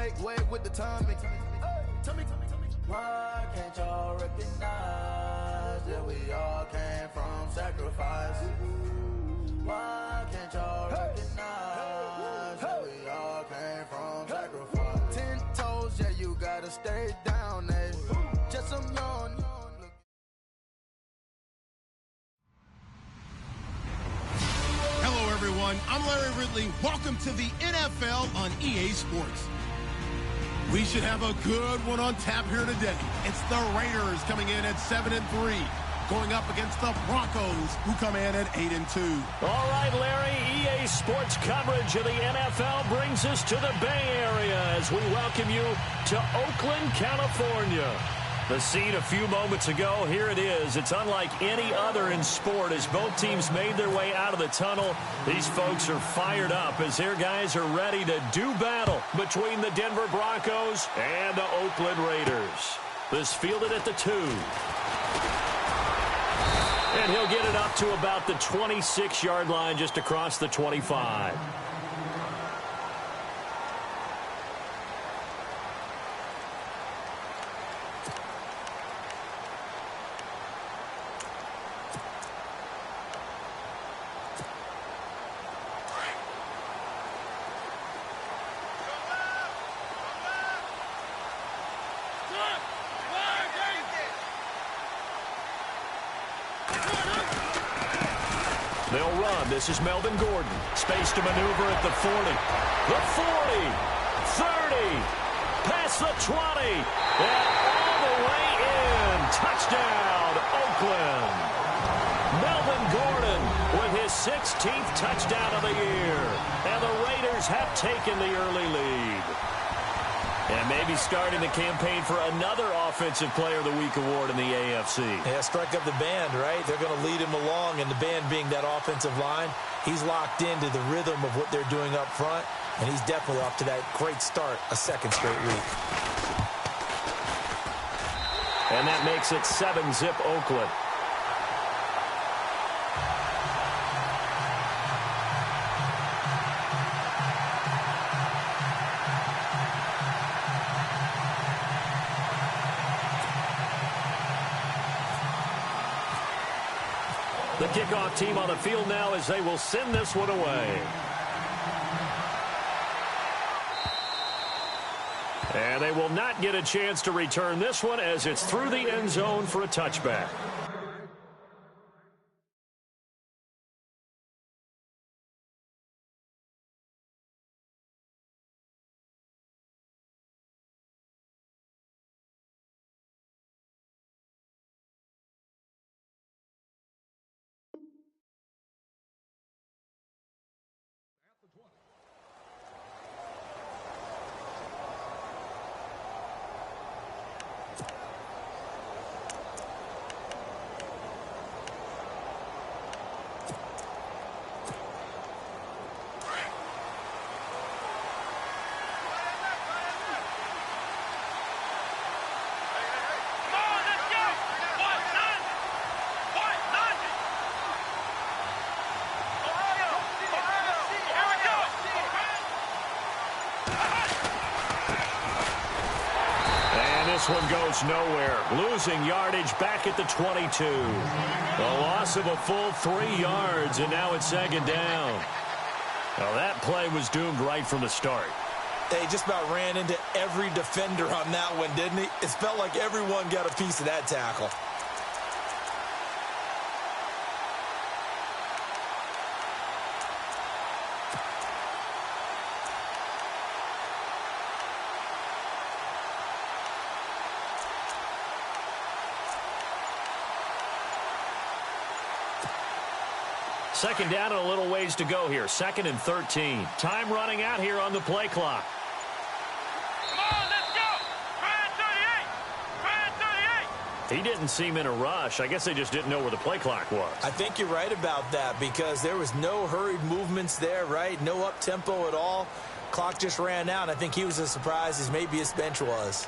Wait with the timing. Tell me. Why can't y'all recognize that we all came from sacrifice? Why can't y'all recognize that we all came from sacrifice? 10 toes, yeah, you gotta stay down, eh? Just some yawn. Hello, everyone. I'm Larry Ridley. Welcome to the NFL on EA Sports. We should have a good one on tap here today. It's the Raiders coming in at 7-3, going up against the Broncos, who come in at 8-2. All right, Larry, EA Sports coverage of the NFL brings us to the Bay Area as we welcome you to Oakland, California. The scene a few moments ago, here it is. It's unlike any other in sport as both teams made their way out of the tunnel. These folks are fired up as their guys are ready to do battle between the Denver Broncos and the Oakland Raiders. This fielded at the 2. And he'll get it up to about the 26-yard line just across the 25. They'll run. This is Melvin Gordon. Space to maneuver at the 40. The 40. 30. Past the 20. And all the way in. Touchdown, Oakland. Melvin Gordon with his 16th touchdown of the year. And the Raiders have taken the early lead. And maybe starting the campaign for another Offensive Player of the Week award in the AFC. Yeah, strike up the band, right? They're going to lead him along, and the band being that offensive line, he's locked into the rhythm of what they're doing up front, and he's definitely off to that great start, a second straight week. And that makes it 7-zip Oakland. The kickoff team on the field now as they will send this one away. And they will not get a chance to return this one as it's through the end zone for a touchback. This one goes nowhere. Losing yardage back at the 22. A loss of a full 3 yards, and now it's second down. Now that play was doomed right from the start. They just about ran into every defender on that one, didn't he? It felt like everyone got a piece of that tackle. Second down and a little ways to go here. 2nd and 13. Time running out here on the play clock. Come on, let's go! Try it 38! Try it 38! He didn't seem in a rush. I guess they just didn't know where the play clock was. I think you're right about that because there was no hurried movements there, right? No up-tempo at all. Clock just ran out. I think he was as surprised as maybe his bench was.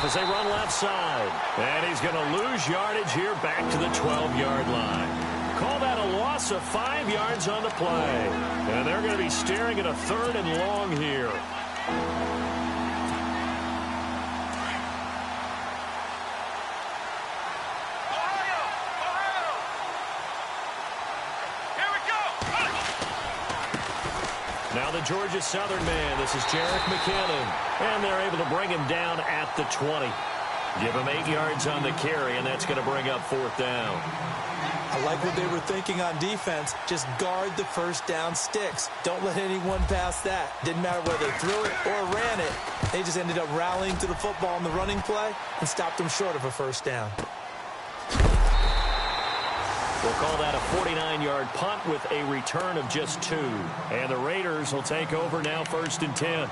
off as they run left side. And he's going to lose yardage here back to the 12-yard line. Call that a loss of 5 yards on the play. And they're going to be staring at a 3rd and long here. Now the Georgia Southern man, this is Jerick McKinnon. And they're able to bring him down at the 20. Give him 8 yards on the carry, and that's going to bring up 4th down. I like what they were thinking on defense. Just guard the first down sticks. Don't let anyone pass that. Didn't matter whether they threw it or ran it. They just ended up rallying to the football in the running play and stopped them short of a first down. We'll call that a 49-yard punt with a return of just 2. And the Raiders will take over now 1st and 10.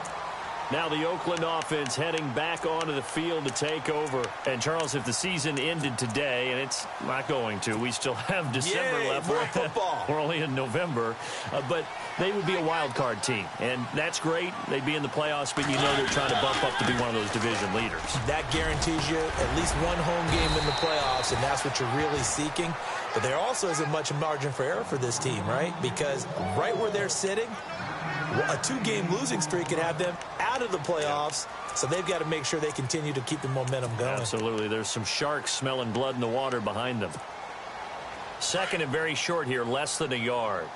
Now the Oakland offense heading back onto the field to take over. And, Charles, if the season ended today, and it's not going to, we still have December left. More football. We're only in November. But they would be a wild card team. And that's great. They'd be in the playoffs, but you know they're trying to bump up to be one of those division leaders. That guarantees you at least one home game in the playoffs, and that's what you're really seeking. But there also isn't much margin for error for this team, right? Because right where they're sitting, a 2-game losing streak could have them out of the playoffs, so they've got to make sure they continue to keep the momentum going. Absolutely. There's some sharks smelling blood in the water behind them. 2nd and very short here, less than a yard.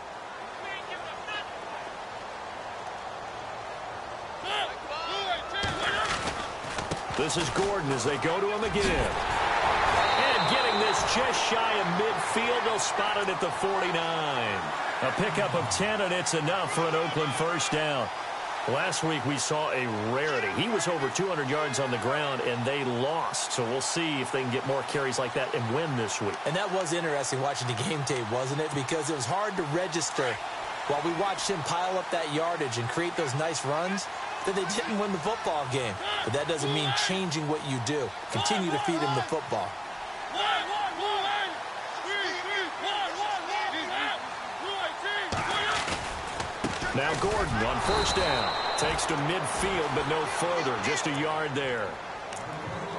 This is Gordon as they go to him again. And getting this just shy of midfield, they'll spot it at the 49. A pickup of 10, and it's enough for an Oakland first down. Last week we saw a rarity. He was over 200 yards on the ground, and they lost. So we'll see if they can get more carries like that and win this week. And that was interesting watching the game tape, wasn't it? Because it was hard to register while we watched him pile up that yardage and create those nice runs that they didn't win the football game. But that doesn't mean changing what you do. Continue to feed him the football. Now Gordon on first down. Takes to midfield, but no further. Just a yard there.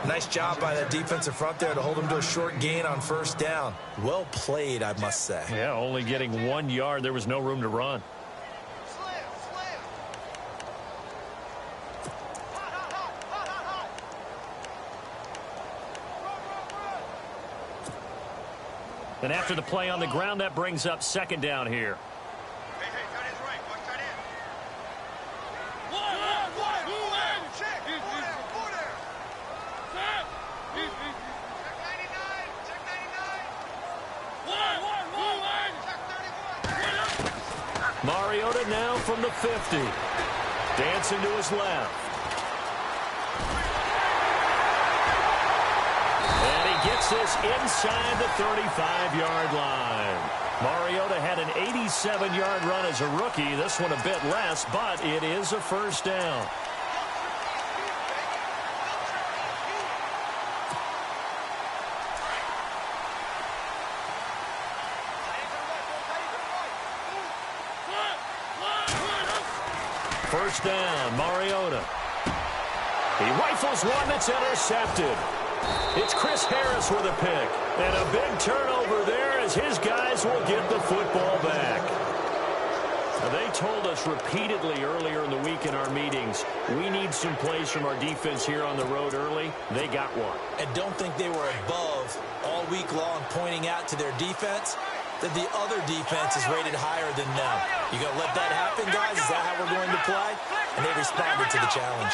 Nice job by that defensive front there to hold him to a short gain on first down. Well played, I must say. Yeah, only getting 1 yard. There was no room to run. And after the play on the ground, that brings up 2nd down here. Mariota now from the 50. Dancing to his left. And he gets this inside the 35-yard line. Mariota had an 87-yard run as a rookie. This one a bit less, but it is a first down. First down, Mariota. He rifles one that's intercepted. It's Chris Harris with a pick. And a big turnover there as his guys will get the football back. Now, they told us repeatedly earlier in the week in our meetings, we need some plays from our defense here on the road early. They got one. And don't think they were above all week long pointing out to their defense that the other defense is rated higher than them. You going to let that happen, guys? Is that how we're going to play? And they responded to the challenge.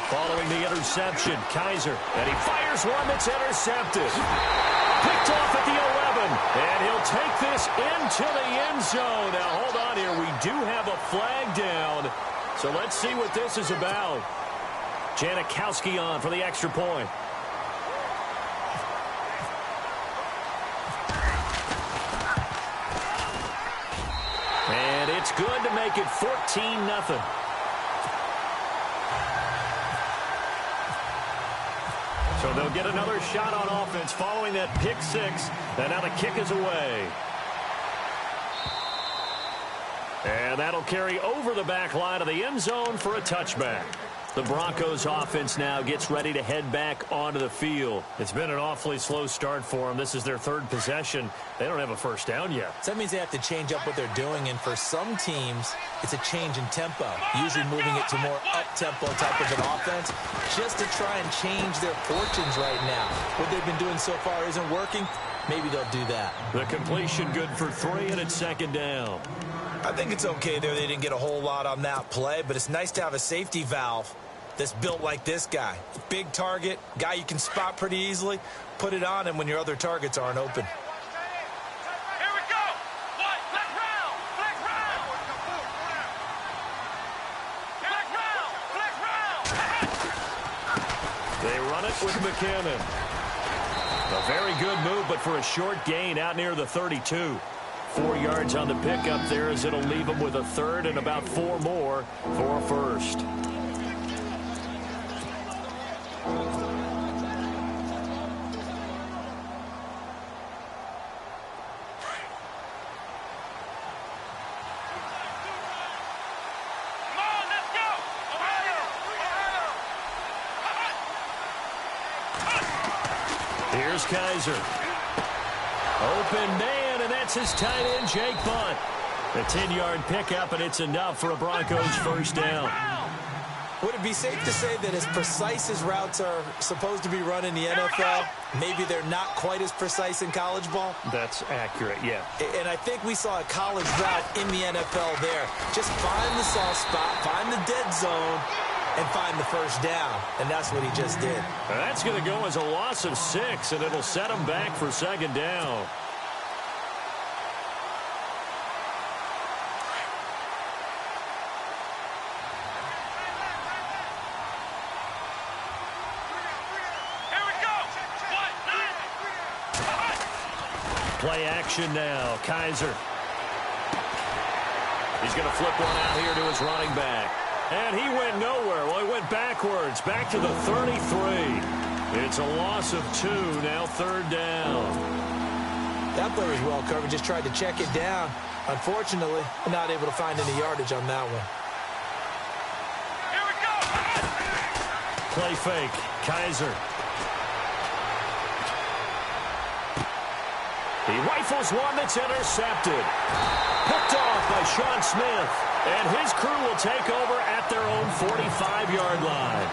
Following the interception, Kaiser, and he fires one that's intercepted. Picked off at the 11, and he'll take this into the end zone. Now, hold on here. We do have a flag down, so let's see what this is about. Janikowski on for the extra point. And it's good to make it 14-0. So they'll get another shot on offense following that pick six. And now the kick is away. And that'll carry over the back line of the end zone for a touchback. The Broncos offense now gets ready to head back onto the field. It's been an awfully slow start for them. This is their third possession. They don't have a first down yet. So that means they have to change up what they're doing, and for some teams, it's a change in tempo, usually moving it to more up-tempo type of an offense, just to try and change their fortunes right now. What they've been doing so far isn't working. Maybe they'll do that. The completion good for 3, and it's second down. I think it's okay there. They didn't get a whole lot on that play, but it's nice to have a safety valve that's built like this guy. Big target, guy you can spot pretty easily. Put it on him when your other targets aren't open. Here we go. What? Black round. Black round. Black round. Black round. They run it with McKinnon. A very good move, but for a short gain out near the 32. 4 yards on the pickup there as it'll leave them with a third and about 4 more for a first. Here's Kaiser. Open man, and that's his tight end, Jake Bunt. A 10-yard pickup, and it's enough for a Broncos first down. Would it be safe to say that as precise as routes are supposed to be run in the NFL, maybe they're not quite as precise in college ball? That's accurate, yeah. And I think we saw a college route in the NFL there. Just find the soft spot, find the dead zone, and find the first down. And that's what he just did. That's going to go as a loss of 6, and it'll set him back for second down. Play action now. Kaiser. He's going to flip one out here to his running back. And he went nowhere. Well, he went backwards. Back to the 33. It's a loss of 2. Now third down. That play was well covered. Just tried to check it down. Unfortunately, not able to find any yardage on that one. Here we go. Play fake. Kaiser. He rifles one that's intercepted. Picked off by Sean Smith. And his crew will take over at their own 45-yard line.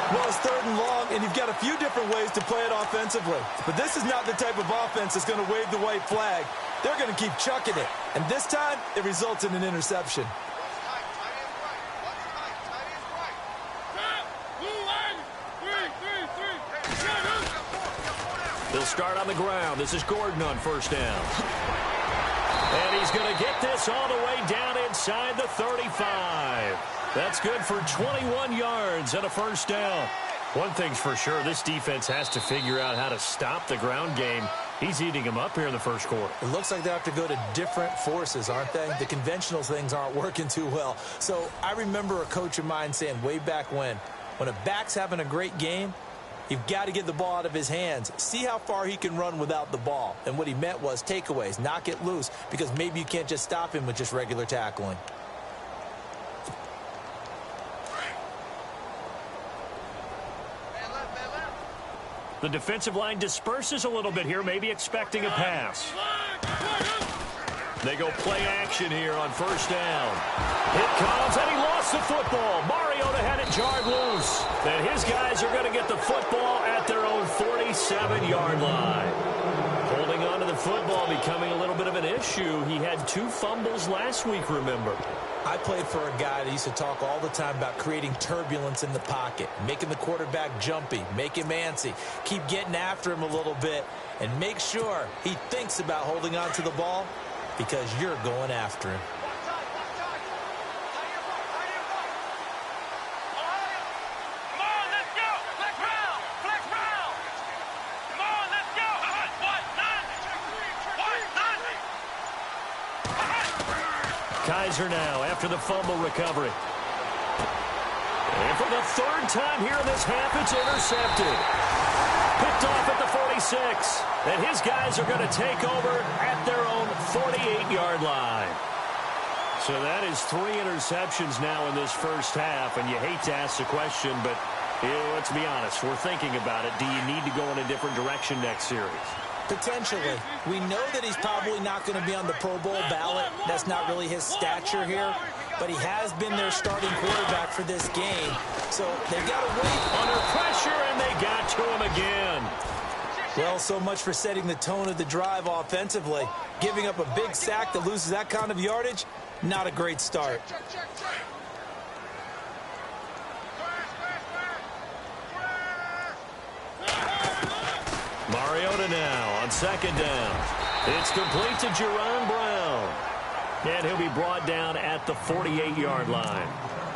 Well, it's third and long, and you've got a few different ways to play it offensively. But this is not the type of offense that's going to wave the white flag. They're going to keep chucking it. And this time, it results in an interception. They'll start on the ground. This is Gordon on first down. And he's going to get this all the way down inside the 35. That's good for 21 yards and a first down. One thing's for sure, this defense has to figure out how to stop the ground game. He's eating them up here in the first quarter. It looks like they have to go to different forces, aren't they? The conventional things aren't working too well. So I remember a coach of mine saying way back when a back's having a great game, you've got to get the ball out of his hands. See how far he can run without the ball. And what he meant was takeaways, knock it loose, because maybe you can't just stop him with just regular tackling. The defensive line disperses a little bit here, maybe expecting a pass. They go play action here on first down. It comes, and he lost the football. Mariota had it jarred loose. And his guys are going to get the football at their own 47-yard line. Holding on to the football becoming a little bit of an issue. He had 2 fumbles last week, remember. I played for a guy that used to talk all the time about creating turbulence in the pocket, making the quarterback jumpy, make him antsy, keep getting after him a little bit, and make sure he thinks about holding on to the ball because you're going after him. Kaiser now after the fumble recovery. And for the 3rd time here in this half, it's intercepted. Picked off at the 46. And his guys are going to take over at their own 48-yard line. So that is 3 interceptions now in this first half, and you hate to ask the question, but let's be honest, we're thinking about it. Do you need to go in a different direction next series? Potentially. We know that he's probably not going to be on the Pro Bowl ballot. That's not really his stature here, but he has been their starting quarterback for this game, so they've got to wait. Under pressure, and they got to him again. Well, so much for setting the tone of the drive offensively. Giving up a big sack that loses that kind of yardage, not a great start. Mariota now on second down. It's complete to Jerron Brown. And he'll be brought down at the 48-yard line.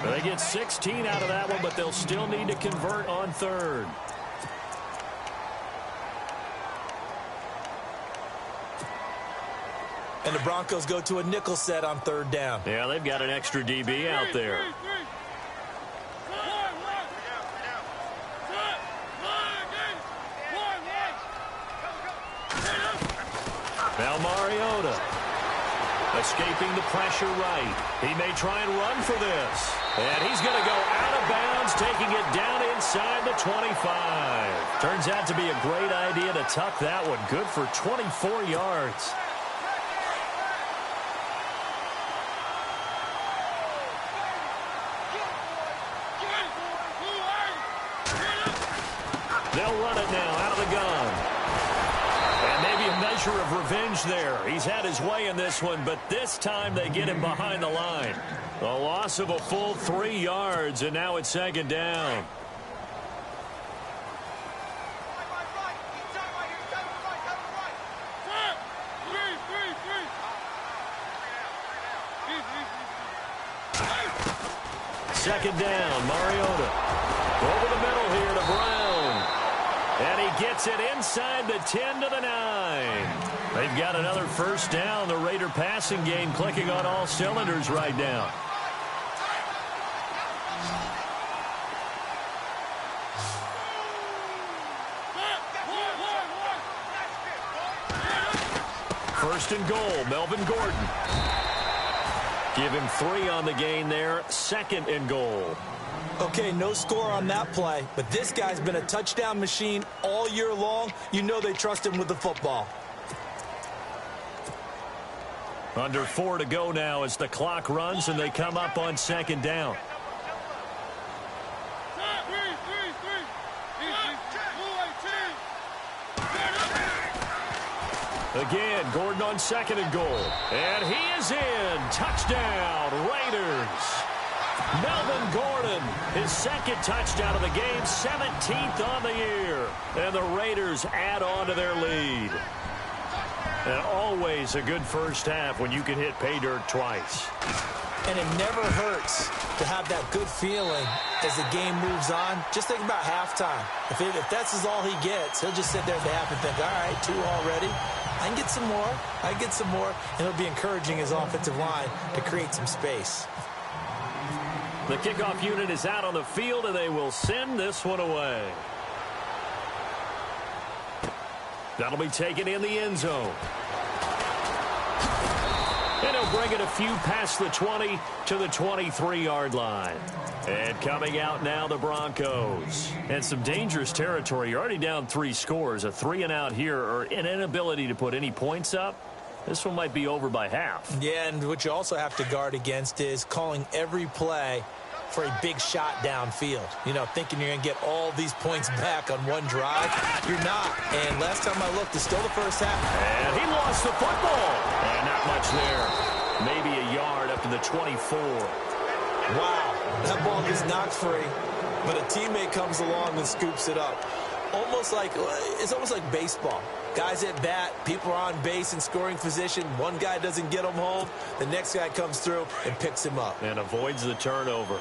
They get 16 out of that one, but they'll still need to convert on third. And the Broncos go to a nickel set on third down. Yeah, they've got an extra DB out there. Now Mariota escaping the pressure right. He may try and run for this. And he's going to go out of bounds, taking it down inside the 25. Turns out to be a great idea to tuck that one. Good for 24 yards. They'll run it now out of the gun. And maybe a measure of revenge there. He's had his way in this one, but this time they get him behind the line. A loss of a full 3 yards, and now it's second down. Second down, Mariota. Over the middle here to Brown. And he gets it inside the 10 to the 9. They've got another first down. The Raider passing game clicking on all cylinders right now. First and goal, Melvin Gordon. Give him 3 on the gain there. Second and goal. Okay, no score on that play, but this guy's been a touchdown machine all year long. You know they trust him with the football. Under 4 to go now as the clock runs and they come up on second down. Again, Gordon on second and goal. And he is in. Touchdown, Raiders. Melvin Gordon, his second touchdown of the game, 17th on the year. And the Raiders add on to their lead. And always a good first half when you can hit pay dirt twice. And it never hurts to have that good feeling as the game moves on. Just think about halftime. If that's all he gets, he'll just sit there at the half and think, all right, 2 already. I can get some more. I can get some more. And it'll be encouraging his offensive line to create some space. The kickoff unit is out on the field, and they will send this one away. That'll be taken in the end zone. And he'll bring it a few past the 20 to the 23-yard line. And coming out now, the Broncos. And some dangerous territory. You're already down 3 scores. A 3-and-out here, or an inability to put any points up. This one might be over by half. Yeah, and what you also have to guard against is calling every play for a big shot downfield. You know, thinking you're going to get all these points back on one drive. You're not. And last time I looked, it's still the first half. And he lost the football. And not much there. Maybe a yard up to the 24. Wow. That ball gets knocked free, but a teammate comes along and scoops it up. It's almost like baseball. Guys at bat, people are on base in scoring position. One guy doesn't get him home. The next guy comes through and picks him up. And avoids the turnover.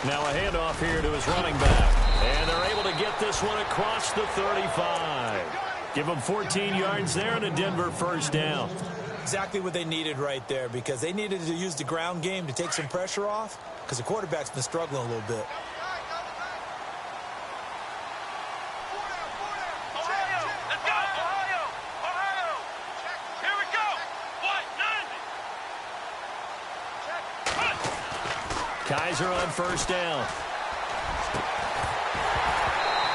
Now a handoff here to his running back. And they're able to get this one across the 35. Give them 14 yards there and a Denver first down. Exactly what they needed right there, because they needed to use the ground game to take some pressure off, because the quarterback's been struggling a little bit. Kaiser on first down.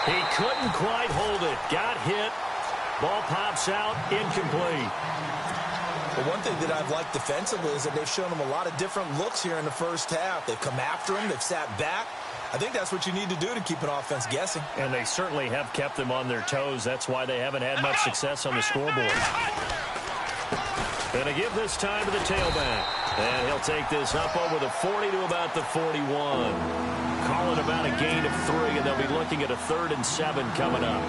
He couldn't quite hold it. Got hit. Ball pops out. Incomplete. But one thing that I've liked defensively is that they've shown them a lot of different looks here in the first half. They've come after him. They've sat back. I think that's what you need to do to keep an offense guessing. And they certainly have kept them on their toes. That's why they haven't had much success on the scoreboard. Going to give this time to the tailback. And he'll take this up over the 40 to about the 41. Calling about a gain of 3, and they'll be looking at a 3rd and 7 coming up.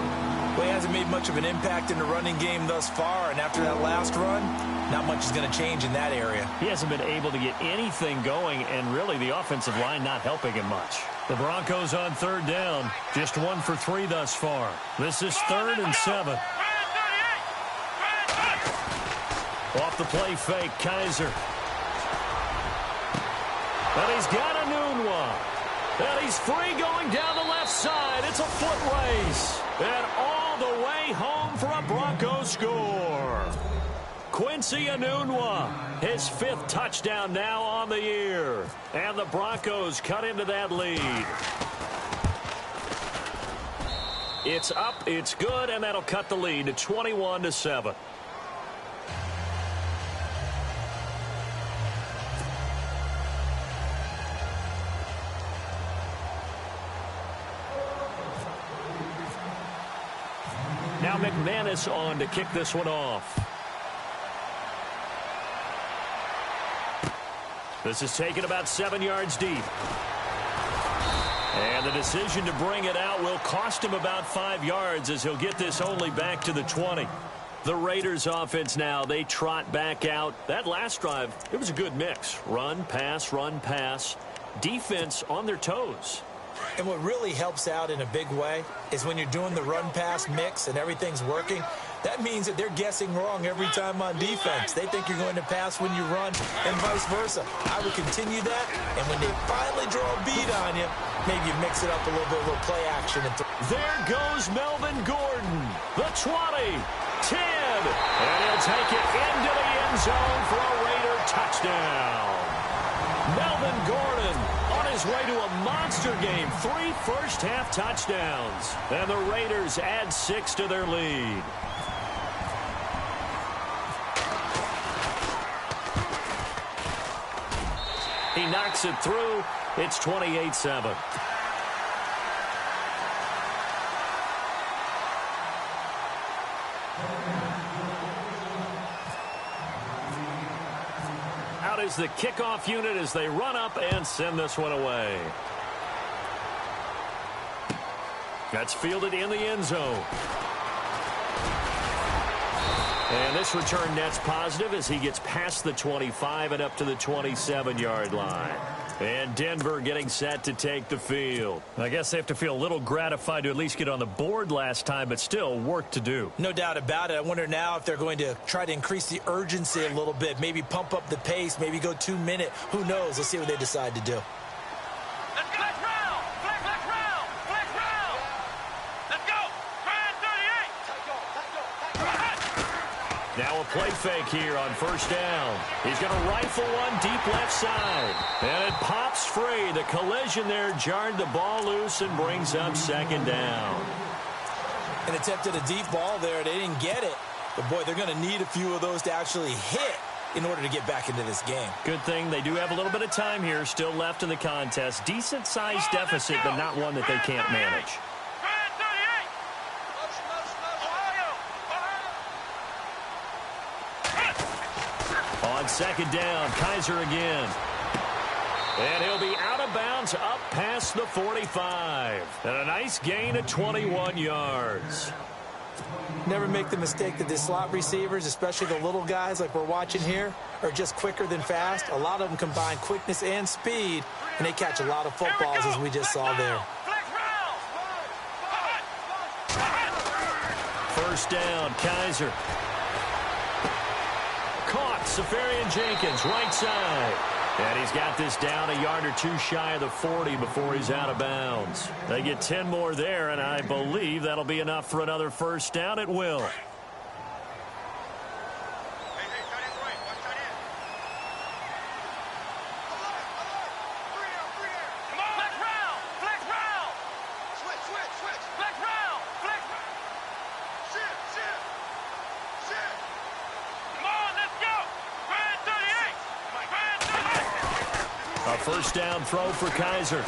Well, he hasn't made much of an impact in the running game thus far, and after that last run, not much is going to change in that area. He hasn't been able to get anything going, and really the offensive line not helping him much. The Broncos on 3rd down. Just 1 for 3 thus far. This is 3rd and 7. Off the play fake, Kaiser. And he's got a Nunwa. And he's free going down the left side. It's a foot race. And all the way home for a Broncos score. Quincy Enunwa, his 5th touchdown now on the year. And the Broncos cut into that lead. It's up, it's good, and that'll cut the lead to 21-7. Now McManus on to kick this one off. This is taken about 7 yards deep. And the decision to bring it out will cost him about 5 yards as he'll get this only back to the 20. The Raiders offense now, they trot back out. That last drive, it was a good mix. Run, pass, defense on their toes. And what really helps out in a big way is when you're doing the run-pass mix and everything's working, that means that they're guessing wrong every time on defense. They think you're going to pass when you run and vice versa. I would continue that, and when they finally draw a beat on you, maybe you mix it up a little bit, a little play action. There goes Melvin Gordon, the 20, 10, and he'll take it into the end zone for a Raider touchdown. Melvin Gordon on his way to a monster game, 3 first-half touchdowns. And the Raiders add 6 to their lead. He knocks it through. It's 28-7. Out is the kickoff unit as they run up and send this one away. That's fielded in the end zone. And this return net's positive as he gets past the 25 and up to the 27-yard line. And Denver getting set to take the field. I guess they have to feel a little gratified to at least get on the board last time, but still work to do. No doubt about it. I wonder now if they're going to try to increase the urgency a little bit, maybe pump up the pace, maybe go 2-minute. Who knows? Let's see what they decide to do. Now a play fake here on first down. He's going to rifle one deep left side. And it pops free. The collision there jarred the ball loose and brings up second down. An attempt at a deep ball there. They didn't get it. But, boy, they're going to need a few of those to actually hit in order to get back into this game. Good thing they do have a little bit of time here still left in the contest. Decent-sized deficit, but not one that they can't manage. On second down, Kaiser again. And he'll be out of bounds up past the 45. And a nice gain of 21 yards. Never make the mistake that the slot receivers, especially the little guys like we're watching here, are just quicker than fast. A lot of them combine quickness and speed, and they catch a lot of footballs as we just saw there. First down, Kaiser. Caught Safarian-Jenkins, right side. And he's got this down a yard or two shy of the 40 before he's out of bounds. They get 10 more there, and I believe that'll be enough for another first down. It will. A first down throw for Kaiser.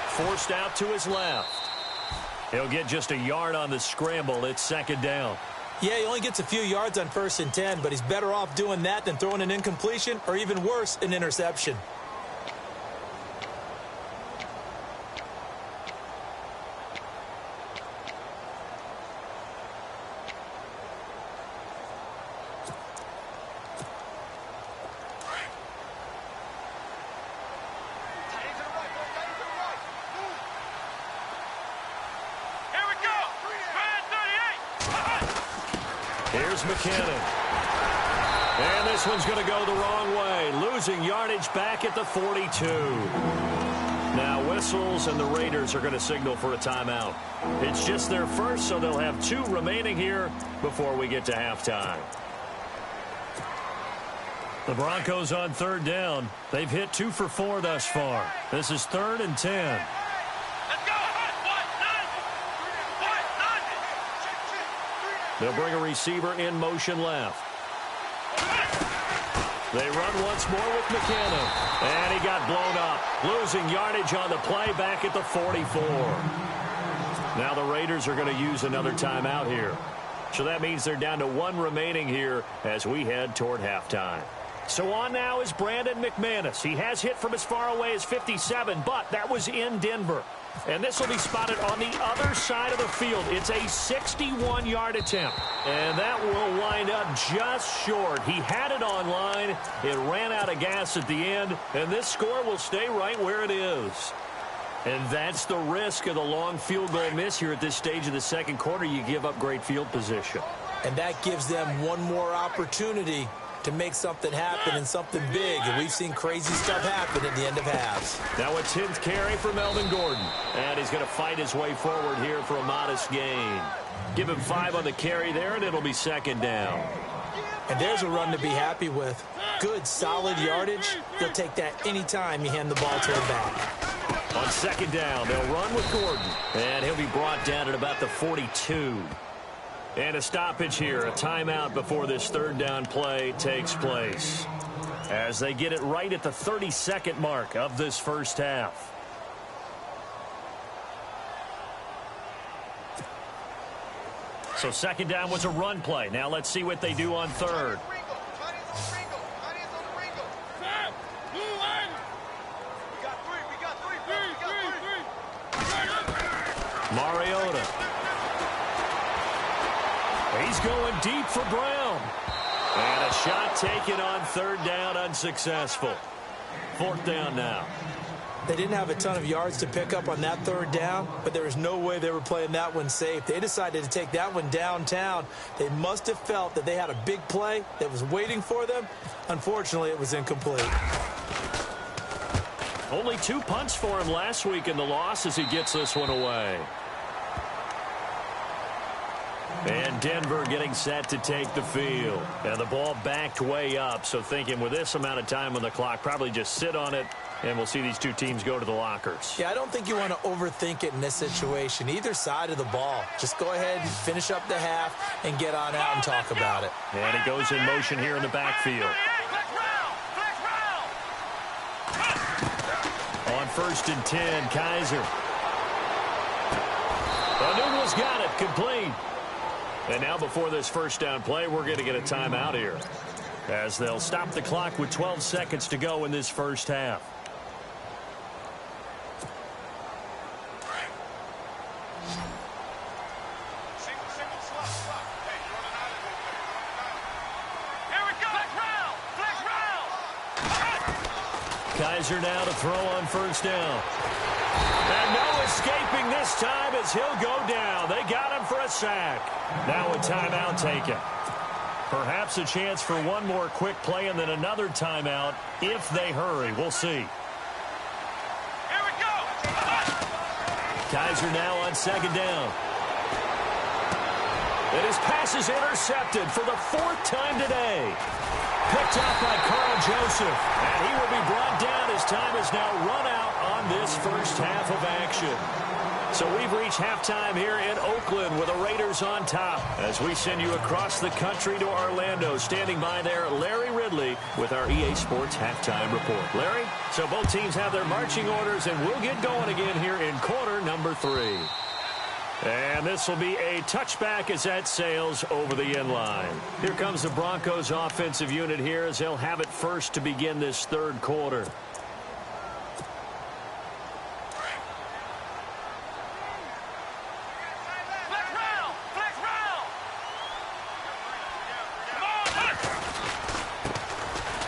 Forced out to his left. He'll get just a yard on the scramble. It's second down. Yeah, he only gets a few yards on 1st and 10, but he's better off doing that than throwing an incompletion or even worse, an interception. Here's McKinnon. And this one's going to go the wrong way. Losing yardage back at the 42. Now whistles and the Raiders are going to signal for a timeout. It's just their first, so they'll have 2 remaining here before we get to halftime. The Broncos on 3rd down. They've hit 2 for 4 thus far. This is 3rd and 10. They'll bring a receiver in motion left. They run once more with McKinnon. And he got blown up. Losing yardage on the play back at the 44. Now the Raiders are going to use another timeout here. So that means they're down to 1 remaining here as we head toward halftime. So on now is Brandon McManus. He has hit from as far away as 57, but that was in Denver. And this will be spotted on the other side of the field. It's a 61-yard attempt. And that will wind up just short. He had it on line. It ran out of gas at the end. And this score will stay right where it is. And that's the risk of the long field goal miss here at this stage of the second quarter. You give up great field position. And that gives them one more opportunity to make something happen and something big. And we've seen crazy stuff happen at the end of halves. Now a 10th carry for Melvin Gordon. And he's going to fight his way forward here for a modest gain. Give him 5 on the carry there, and it'll be second down. And there's a run to be happy with. Good, solid yardage. They'll take that anytime you hand the ball to him back. On second down, they'll run with Gordon. And he'll be brought down at about the 42. And a stoppage here, a timeout before this 3rd down play takes place. As they get it right at the 32nd mark of this first half. So second down was a run play. Now let's see what they do on 3rd. Mariota. He's going deep for Brown. And a shot taken on 3rd down, unsuccessful. 4th down now. They didn't have a ton of yards to pick up on that 3rd down, but there was no way they were playing that one safe. They decided to take that one downtown. They must have felt that they had a big play that was waiting for them. Unfortunately, it was incomplete. Only 2 punts for him last week in the loss as he gets this one away. And Denver getting set to take the field. And the ball backed way up, so thinking with this amount of time on the clock, probably just sit on it, and we'll see these 2 teams go to the lockers. Yeah, I don't think you want to overthink it in this situation. Either side of the ball. Just go ahead and finish up the half and get on out and talk about it. And he goes in motion here in the backfield. On 1st and 10, Kaiser. Newell's got it, complete. And now before this first down play, we're going to get a timeout here, as they'll stop the clock with 12 seconds to go in this first half. Kaiser now to throw on 1st down. And no escaping this time as he'll go down. They got him for a sack. Now a timeout taken. Perhaps a chance for one more quick play and then another timeout if they hurry. We'll see. Here we go. Kaiser now on second down. And his pass is intercepted for the 4th time today. Picked up by Carl Joseph. And he will be brought down. His time is now run out on this first half of action. So we've reached halftime here in Oakland with the Raiders on top. As we send you across the country to Orlando, standing by there, Larry Ridley with our EA Sports Halftime Report. Larry, so both teams have their marching orders, and we'll get going again here in quarter number 3. And this will be a touchback as that sails over the end line. Here comes the Broncos offensive unit here as they'll have it first to begin this third quarter.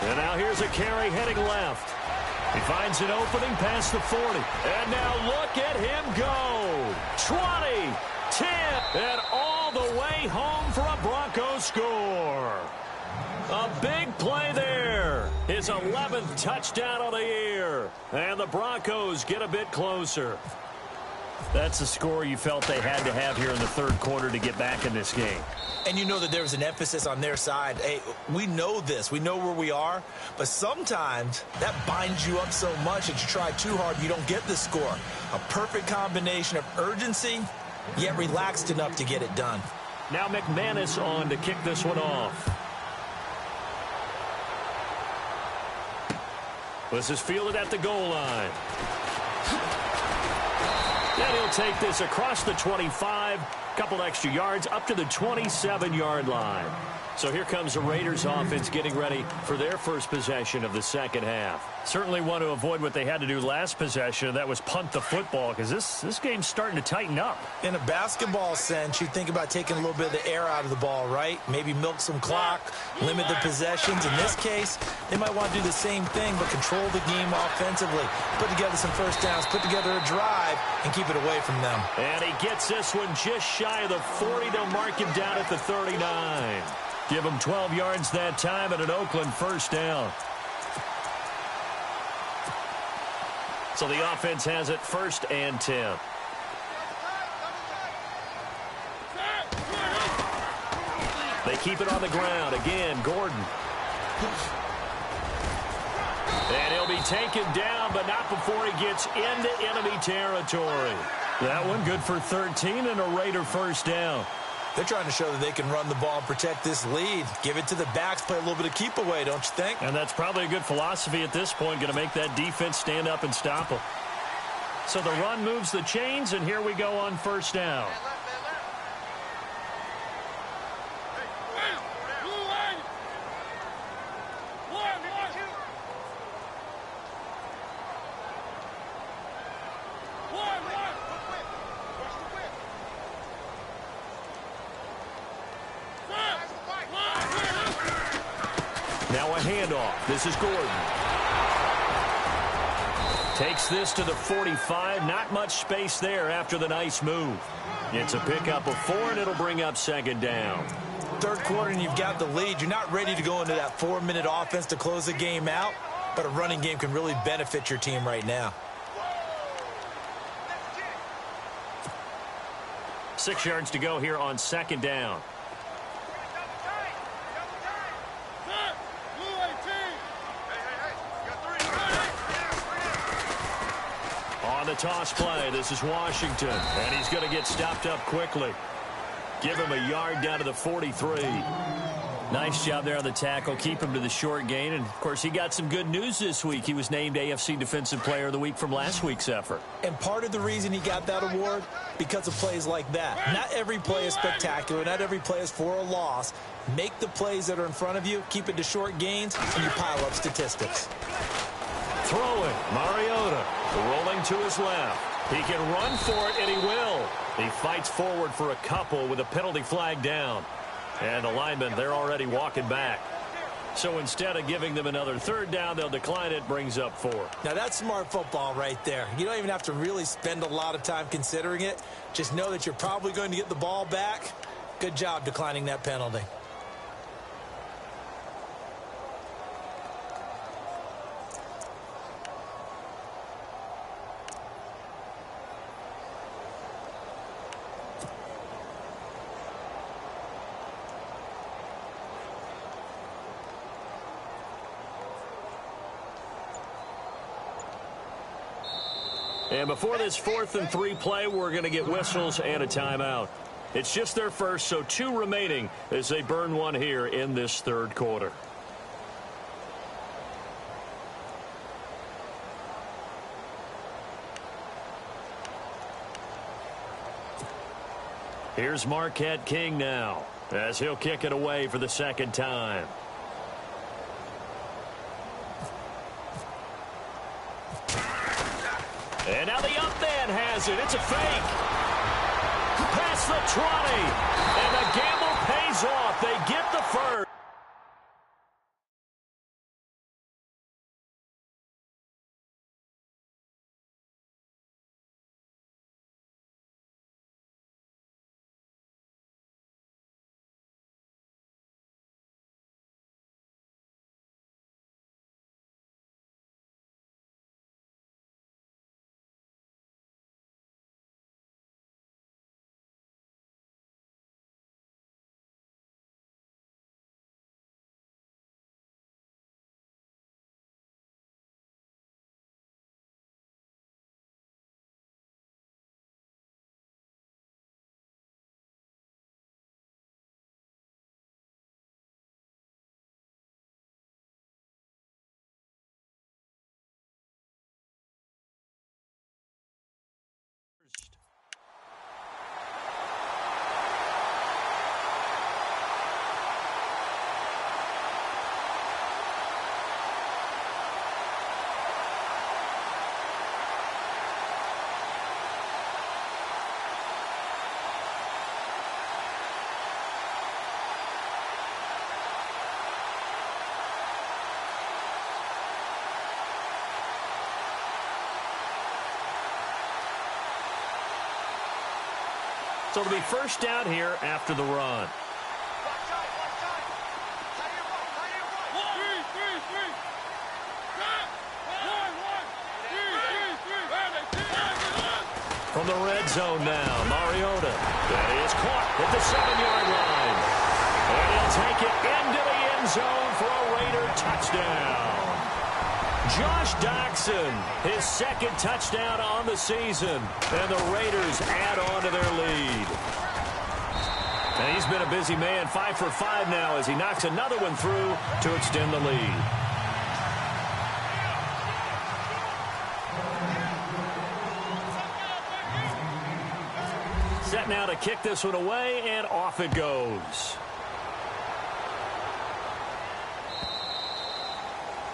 And now here's a carry heading left. He finds an opening past the 40. And now look at him go. 20, 10, and all the way home for a Broncos score. A big play there. His 11th touchdown of the year. And the Broncos get a bit closer. That's the score you felt they had to have here in the third quarter to get back in this game. And you know that there was an emphasis on their side. Hey, we know this. We know where we are. But sometimes that binds you up so much that you try too hard, you don't get the score. A perfect combination of urgency, yet relaxed enough to get it done. Now McManus on to kick this one off. This is fielded at the goal line. And he'll take this across the 25, couple extra yards, up to the 27-yard line. So here comes the Raiders offense getting ready for their first possession of the second half. Certainly want to avoid what they had to do last possession, that was punt the football, because this game's starting to tighten up. In a basketball sense, you think about taking a little bit of the air out of the ball, right? Maybe milk some clock, limit the possessions. In this case, they might want to do the same thing, but control the game offensively. Put together some first downs, put together a drive, and keep it away from them. And he gets this one just shy of the 40. They'll mark him down at the 39. Give him 12 yards that time and an Oakland first down. So the offense has it 1st and 10. They keep it on the ground. Again, Gordon. And he'll be taken down, but not before he gets into enemy territory. That one good for 13 and a Raider first down. They're trying to show that they can run the ball and protect this lead. Give it to the backs, play a little bit of keep away, don't you think? And that's probably a good philosophy at this point, going to make that defense stand up and stop them. So the run moves the chains, and here we go on first down. Now a handoff. This is Gordon. Takes this to the 45. Not much space there after the nice move. It's a pickup of 4, and it'll bring up second down. Third quarter, and you've got the lead. You're not ready to go into that 4-minute offense to close the game out, but a running game can really benefit your team right now. 6 yards to go here on second down. On the toss play, this is Washington, and he's going to get stopped up quickly. Give him a yard down to the 43. Nice job there on the tackle. Keep him to the short gain. And, of course, he got some good news this week. He was named AFC Defensive Player of the Week from last week's effort. And part of the reason he got that award, because of plays like that. Not every play is spectacular. Not every play is for a loss. Make the plays that are in front of you, keep it to short gains, and you pile up statistics. Throwing, Mariota rolling to his left. He can run for it, and he will. He fights forward for a couple with a penalty flag down. And the linemen, they're already walking back. So instead of giving them another third down, they'll decline it, brings up 4. Now, that's smart football right there. You don't even have to really spend a lot of time considering it. Just know that you're probably going to get the ball back. Good job declining that penalty. And before this 4th and 3 play, we're going to get whistles and a timeout. It's just their first, so 2 remaining as they burn one here in this 3rd quarter. Here's Marquette King now as he'll kick it away for the 2nd time. And now the up man has it. It's a fake. Past the 20. And the gamble pays off. They get the first. So it'll be first down here after the run. From the red zone now, Mariota. That is caught at the 7-yard line. And he'll take it into the end zone for a Raider touchdown. Josh Doxson, his 2nd touchdown on the season. And the Raiders add on to their lead. And he's been a busy man, 5 for 5 now as he knocks another one through to extend the lead. Set now to kick this one away, and off it goes.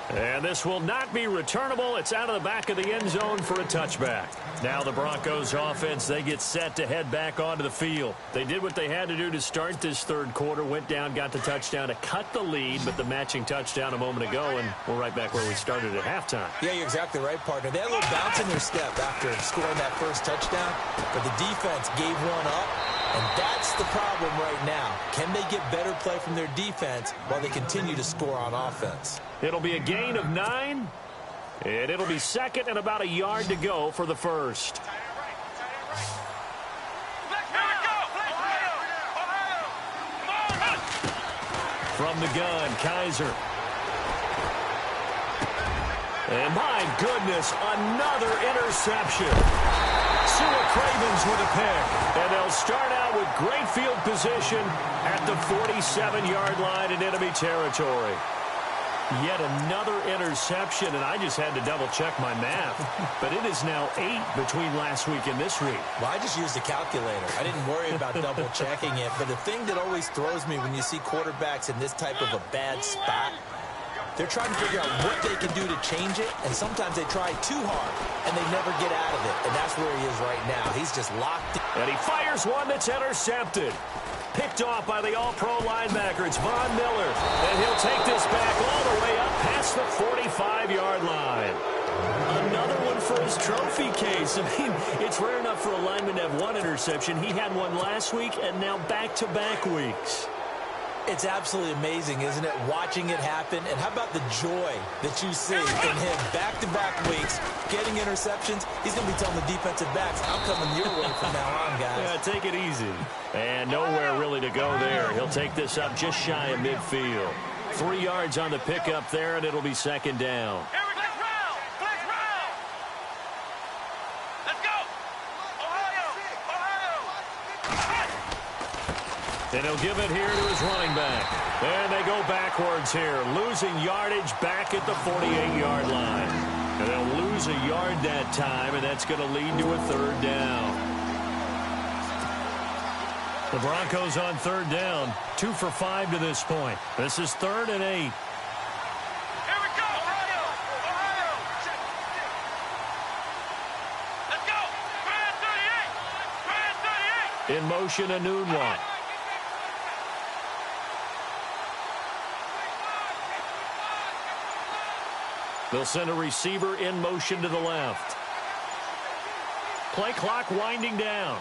And this will not be returnable. It's out of the back of the end zone for a touchback. Now the Broncos offense, they get set to head back onto the field. They did what they had to do to start this 3rd quarter, went down, got the touchdown to cut the lead, but the matching touchdown a moment ago, and we're right back where we started at halftime. Yeah, you're exactly right, partner. They had a little bounce in their step after scoring that first touchdown, but the defense gave one up, and that's the problem right now. Can they get better play from their defense while they continue to score on offense? It'll be a gain of 9, and it'll be 2nd and about a yard to go for the first. From the gun, Kaiser. And my goodness, another interception. Sua Cravens with a pick. And they'll start out with great field position at the 47-yard line in enemy territory. Yet another interception, and I just had to double-check my math. But it is now 8 between last week and this week. Well, I just used a calculator. I didn't worry about double-checking it. But the thing that always throws me when you see quarterbacks in this type of a bad spot, they're trying to figure out what they can do to change it, and sometimes they try too hard, and they never get out of it. And that's where he is right now. He's just locked in. And he fires one that's intercepted. Picked off by the all-pro linebacker. It's Von Miller. And he'll take this back all the way up past the 45-yard line. Another one for his trophy case. I mean, it's rare enough for a lineman to have one interception. He had one last week and now back-to-back weeks. It's absolutely amazing, isn't it, watching it happen? And how about the joy that you see in him back-to-back weeks, getting interceptions? He's going to be telling the defensive backs, I'm coming your way from now on, guys. Yeah, take it easy. And nowhere really to go there. He'll take this up just shy of midfield. 3 yards on the pickup there, and it'll be 2nd down. And he'll give it here to his running back. And they go backwards here, losing yardage back at the 48-yard line. And they'll lose a yard that time, and that's going to lead to a third down. The Broncos on third down, 2 for 5 to this point. This is 3rd and 8. In motion, a Nunwa. They'll send a receiver in motion to the left. Play clock winding down.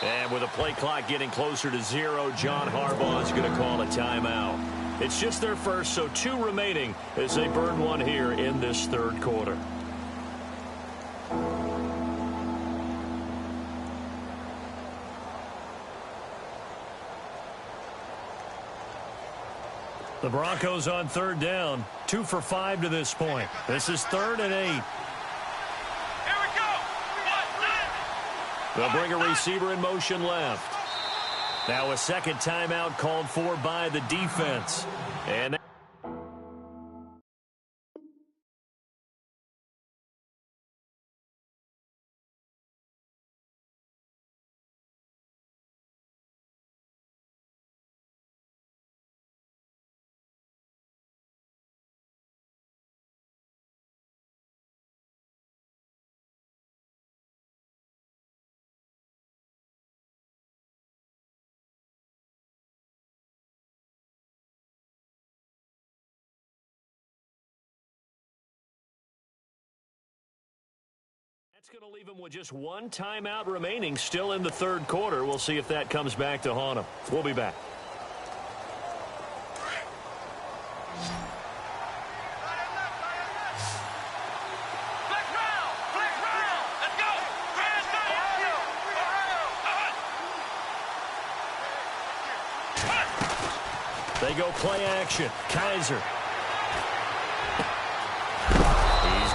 And with the play clock getting closer to 0, John Harbaugh is going to call a timeout. It's just their first, so 2 remaining as they burn one here in this third quarter. The Broncos on third down, 2 for 5 to this point. This is 3rd and 8. Here we go. They'll bring a receiver in motion left. Now a second timeout called for by the defense. And that's going to leave them with just 1 timeout remaining still in the third quarter. We'll see if that comes back to haunt them. We'll be back. Let's go. They go play action. Kaiser.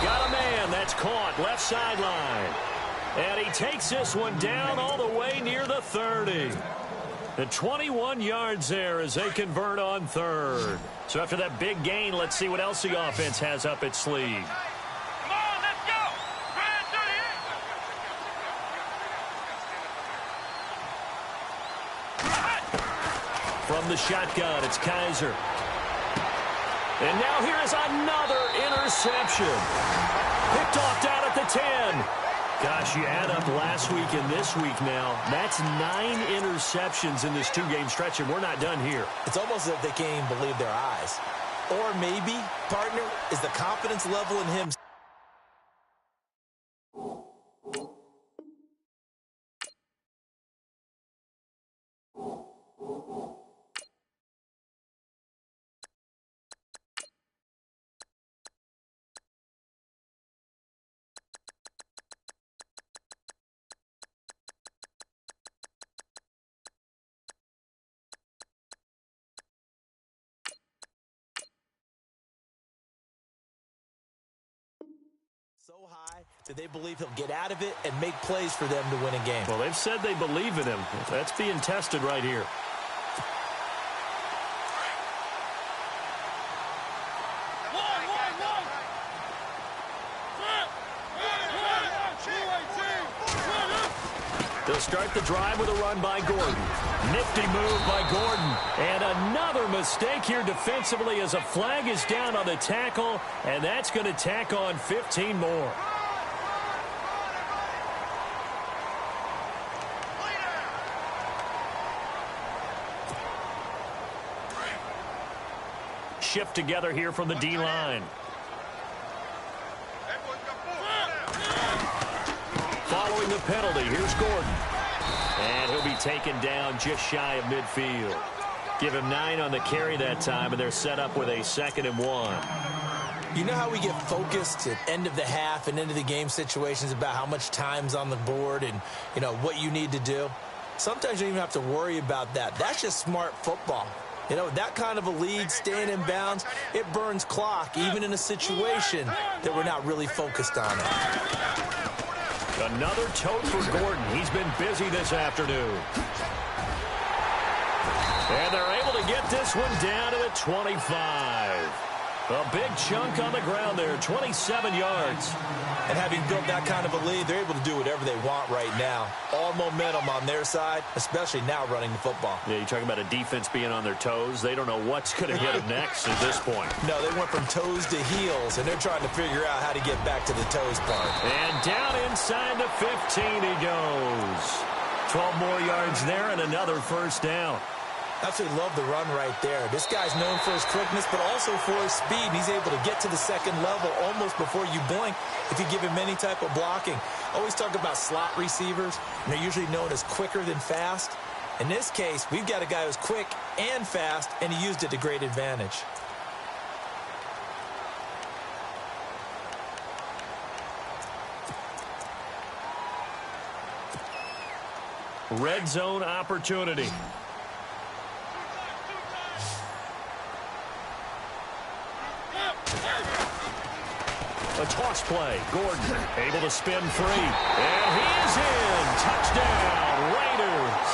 Got a man that's caught left sideline. And he takes this one down all the way near the 30. The 21 yards there as they convert on third. So after that big gain, let's see what else the offense has up its sleeve. Come on, let's go. From the shotgun, it's Kaiser. And now here is another interception. Picked off down at the 10. Gosh, you add up last week and this week now. That's 9 interceptions in this 2-game stretch, and we're not done here. It's almost as if they can't even believe their eyes. Or maybe, partner, is the confidence level in him. So high that they believe he'll get out of it and make plays for them to win a game. Well, they've said they believe in him. That's being tested right here. They'll start the drive with a run by Gordon. Nifty move by Gordon. And another mistake here defensively as a flag is down on the tackle, and that's going to tack on 15 more. Shift together here from the D-line. Following the penalty, here's Gordon. And he'll be taken down just shy of midfield. Give him 9 on the carry that time, and they're set up with a 2nd and 1. You know how we get focused at end of the half and into the game situations about how much time's on the board and, you know, what you need to do? Sometimes you don't even have to worry about that. That's just smart football. You know, that kind of a lead, staying in bounds, it burns clock, even in a situation that we're not really focused on it. Another tote for Gordon. He's been busy this afternoon. And they're able to get this one down to the 25. A big chunk on the ground there, 27 yards. And having built that kind of a lead, they're able to do whatever they want right now. All momentum on their side, especially now running the football. Yeah, you're talking about a defense being on their toes. They don't know what's going to hit them next at this point. No, they went from toes to heels, and they're trying to figure out how to get back to the toes part. And down inside the 15 he goes. 12 more yards there and another first down. Absolutely love the run right there. This guy's known for his quickness, but also for his speed. He's able to get to the second level almost before you blink if you give him any type of blocking. Always talk about slot receivers, and they're usually known as quicker than fast. In this case, we've got a guy who's quick and fast, and he used it to great advantage. Red zone opportunity. A toss play. Gordon able to spin free. And he is in. Touchdown, Raiders.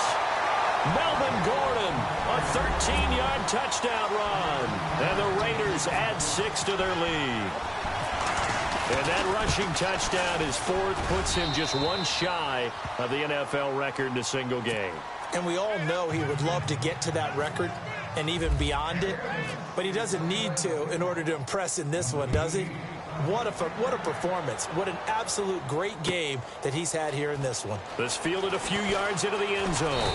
Melvin Gordon, a 13-yard touchdown run. And the Raiders add 6 to their lead. And that rushing touchdown, his fourth, puts him just one shy of the NFL record in a single game. And we all know he would love to get to that record and even beyond it, but he doesn't need to in order to impress in this one, does he? What a performance. What an absolute great game that he's had here in this one. This fielded a few yards into the end zone.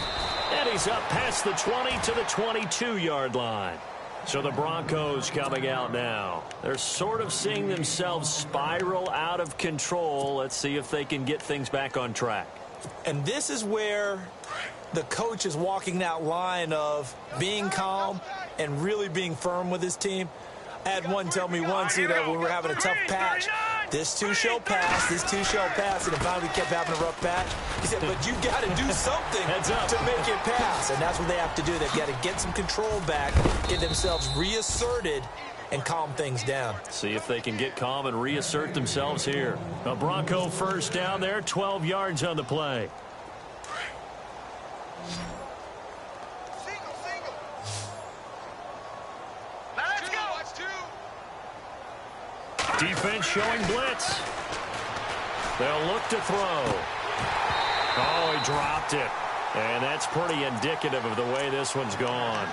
And he's up past the 20 to the 22-yard line. So the Broncos coming out now. They're sort of seeing themselves spiral out of control. Let's see if they can get things back on track. And this is where the coach is walking that line of being calm and really being firm with his team. I had one tell me once, when we were having a tough patch, this too shall pass, this too shall pass, and if finally we kept having a rough patch, he said, but you've got to do something to make it pass, and that's what they have to do. They've got to get some control back, get themselves reasserted, and calm things down. See if they can get calm and reassert themselves here. A Bronco first down there, 12 yards on the play. Defense showing blitz. They'll look to throw. Oh, he dropped it. And that's pretty indicative of the way this one's gone.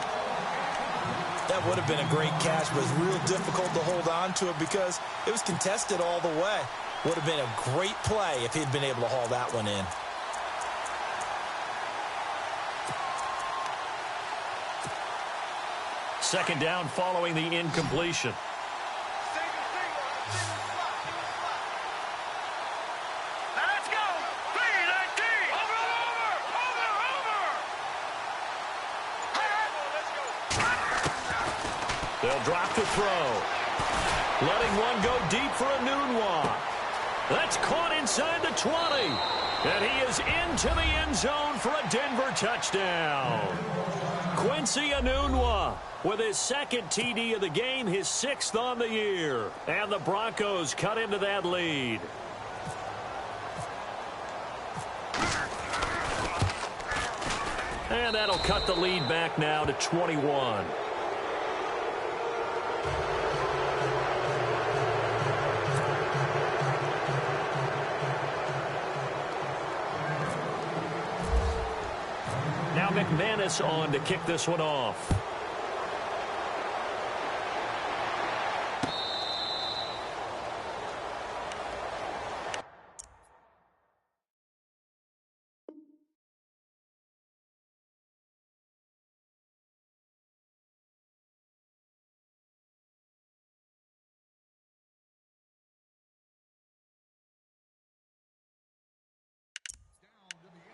That would have been a great catch, but it's real difficult to hold on to it because it was contested all the way. Would have been a great play if he'd been able to haul that one in. Second down following the incompletion. They'll drop to throw. Letting one go deep for Enunwa. That's caught inside the 20. And he is into the end zone for a Denver touchdown. Quincy Enunwa with his second TD of the game, his 6th on the year. And the Broncos cut into that lead. And that'll cut the lead back now to 21. Now McManus on to kick this one off.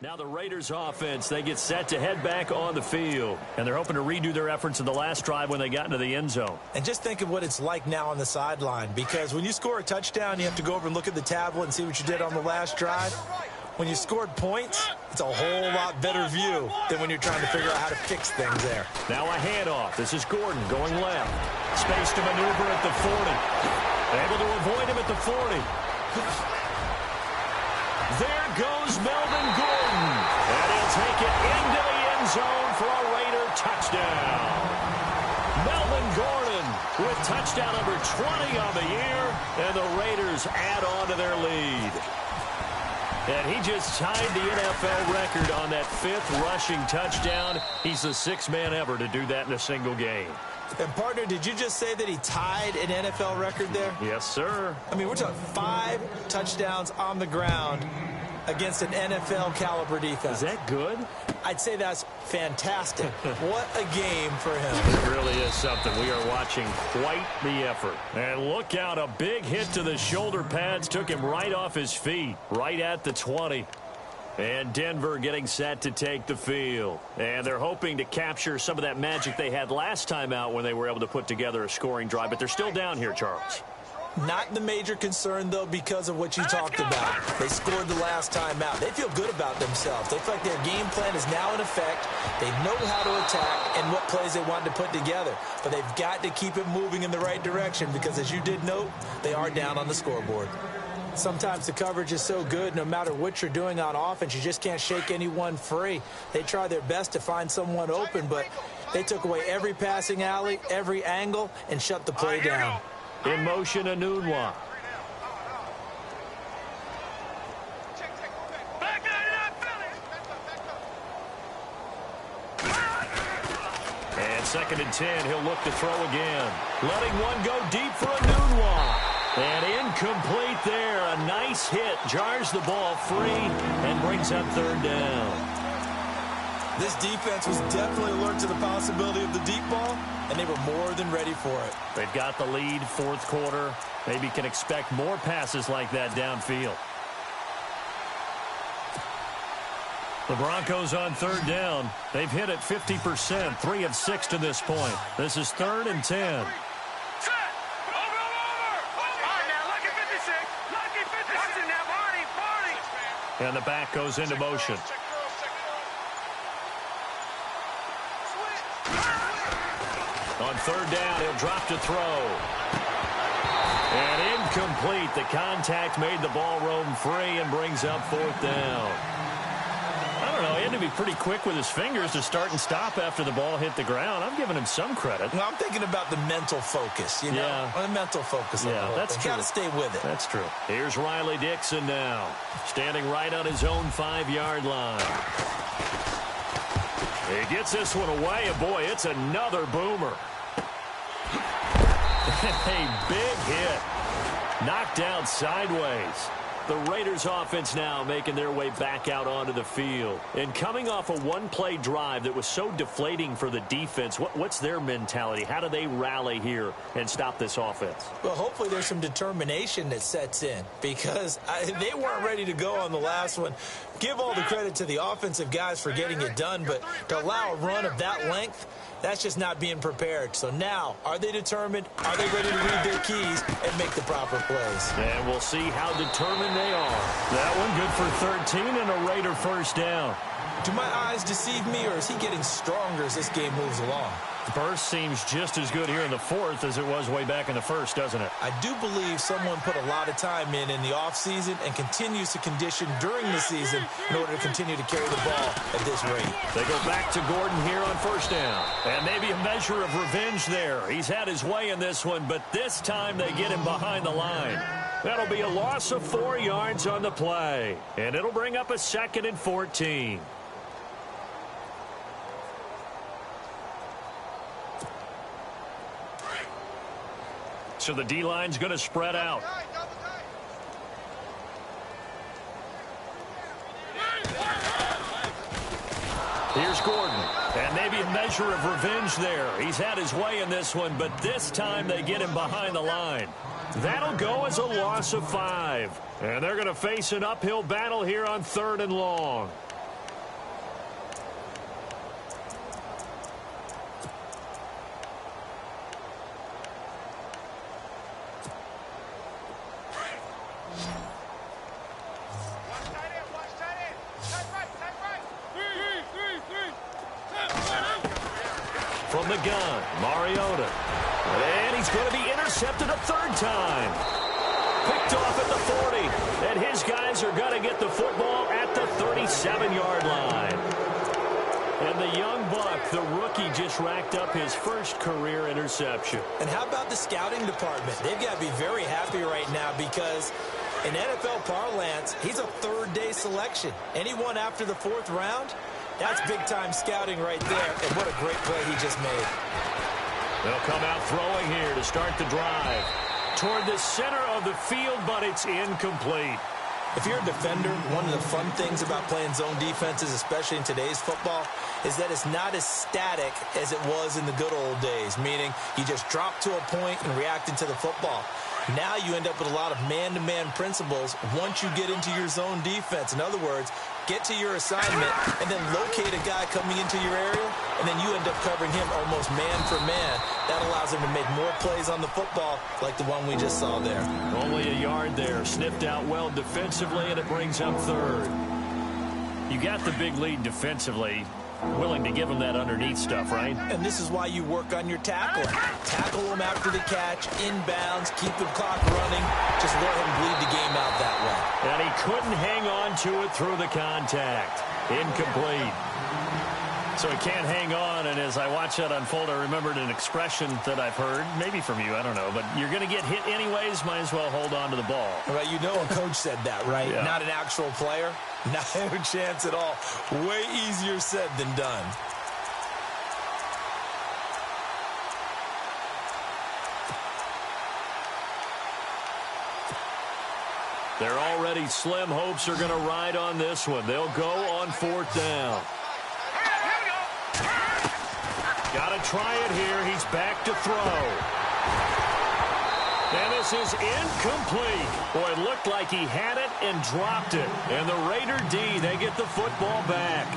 Now the Raiders offense, they get set to head back on the field. And they're hoping to redo their efforts in the last drive when they got into the end zone. And just think of what it's like now on the sideline. Because when you score a touchdown, you have to go over and look at the tablet and see what you did on the last drive. When you scored points, it's a whole lot better view than when you're trying to figure out how to fix things there. Now a handoff. This is Gordon going left. Space to maneuver at the 40. Able to avoid him at the 40. There goes Melvin Gordon. And he'll take it into the end end zone for a Raider touchdown. Melvin Gordon with touchdown number 20 on the year, and the Raiders add on to their lead. And he just tied the NFL record on that 5th rushing touchdown. He's the 6th man ever to do that in a single game. And, partner, did you just say that he tied an NFL record there? Yes, sir. I mean, we're talking 5 touchdowns on the ground against an NFL-caliber defense. Is that good? I'd say that's fantastic. What a game for him. It really is something. We are watching quite the effort. And look out, a big hit to the shoulder pads took him right off his feet, right at the 20. And Denver getting set to take the field. And they're hoping to capture some of that magic they had last time out when they were able to put together a scoring drive. But they're still down here, Charles. Not the major concern, though, because of what you talked about. They scored the last time out. They feel good about themselves. They feel like their game plan is now in effect. They know how to attack and what plays they want to put together. But they've got to keep it moving in the right direction because, as you did note, they are down on the scoreboard. Sometimes the coverage is so good, no matter what you're doing on offense, you just can't shake anyone free. They try their best to find someone open, but they took away every passing alley, every angle, and shut the play down. In motion, Anunwa. And 2nd and 10, he'll look to throw again. Letting one go deep for Anunwa. And incomplete there. A nice hit. Jars the ball free and brings up 3rd down. This defense was definitely alert to the possibility of the deep ball, and they were more than ready for it. They've got the lead, 4th quarter. Maybe can expect more passes like that downfield. The Broncos on 3rd down. They've hit it 50%, 3 of 6 to this point. This is 3rd and 10. And the back goes into motion. On 3rd down, he'll drop to throw. And incomplete. The contact made the ball roam free and brings up 4th down. I don't know. He had to be pretty quick with his fingers to start and stop after the ball hit the ground. I'm giving him some credit. Well, I'm thinking about the mental focus, you know? Yeah. The mental focus. Yeah, that's true. Got to stay with it. That's true. Here's Riley Dixon now, standing right on his own 5-yard line. He gets this one away, and boy, it's another boomer. A big hit. Knocked out sideways. The Raiders offense now making their way back out onto the field. And coming off a one-play drive that was so deflating for the defense, what's their mentality? How do they rally here and stop this offense? Well, hopefully there's some determination that sets in because they weren't ready to go on the last one. Give all the credit to the offensive guys for getting it done, but to allow a run of that length, that's just not being prepared. So now, are they determined? Are they ready to read their keys and make the proper plays? And we'll see how determined they are. That one good for 13 and a Raider 1st down. Do my eyes deceive me, or is he getting stronger as this game moves along? The burst seems just as good here in the 4th as it was way back in the 1st, doesn't it? I do believe someone put a lot of time in the offseason and continues to condition during the season in order to continue to carry the ball at this rate. They go back to Gordon here on 1st down. And maybe a measure of revenge there. He's had his way in this one, but this time they get him behind the line. That'll be a loss of 4 yards on the play. And it'll bring up a 2nd and 14. So the D-line's going to spread out. Here's Gordon. And maybe a measure of revenge there. He's had his way in this one, but this time they get him behind the line. That'll go as a loss of 5. And they're going to face an uphill battle here on 3rd and long. From the gun, Mariota. And he's going to be intercepted a 3rd time. Picked off at the 40. And his guys are going to get the football at the 37-yard line. And And the young buck, the rookie, just racked up his first career interception. And how about the scouting department? They've got to be very happy right now because in NFL parlance, he's a third-day selection. Anyone after the fourth round, that's big-time scouting right there. And what a great play he just made. They'll come out throwing here to start the drive. Toward the center of the field, but it's incomplete. If you're a defender, one of the fun things about playing zone defenses, especially in today's football, is that it's not as static as it was in the good old days, meaning you just drop to a point and react into the football. Now you end up with a lot of man-to-man principles once you get into your zone defense. In other words, get to your assignment and then locate a guy coming into your area, and then you end up covering him almost man for man. That allows him to make more plays on the football like the one we just saw there. Only a yard there. Sniffed out well defensively, and it brings up third. You got the big lead defensively. Willing to give him that underneath stuff, right? And this is why you work on your tackling. Tackle him after the catch, inbounds, keep the clock running. Just let him bleed the game out that way. And he couldn't hang on to it through the contact. Incomplete. So he can't hang on, and as I watch that unfold, I remembered an expression that I've heard, maybe from you, I don't know, but you're going to get hit anyways, might as well hold on to the ball. Well, you know a coach said that, right? Yeah. Not an actual player. Not a chance at all. Way easier said than done. They're already slim hopes are going to ride on this one. They'll go on fourth down. Got to try it here. He's back to throw. And this is incomplete. Boy, it looked like he had it and dropped it. And the Raider D, they get the football back.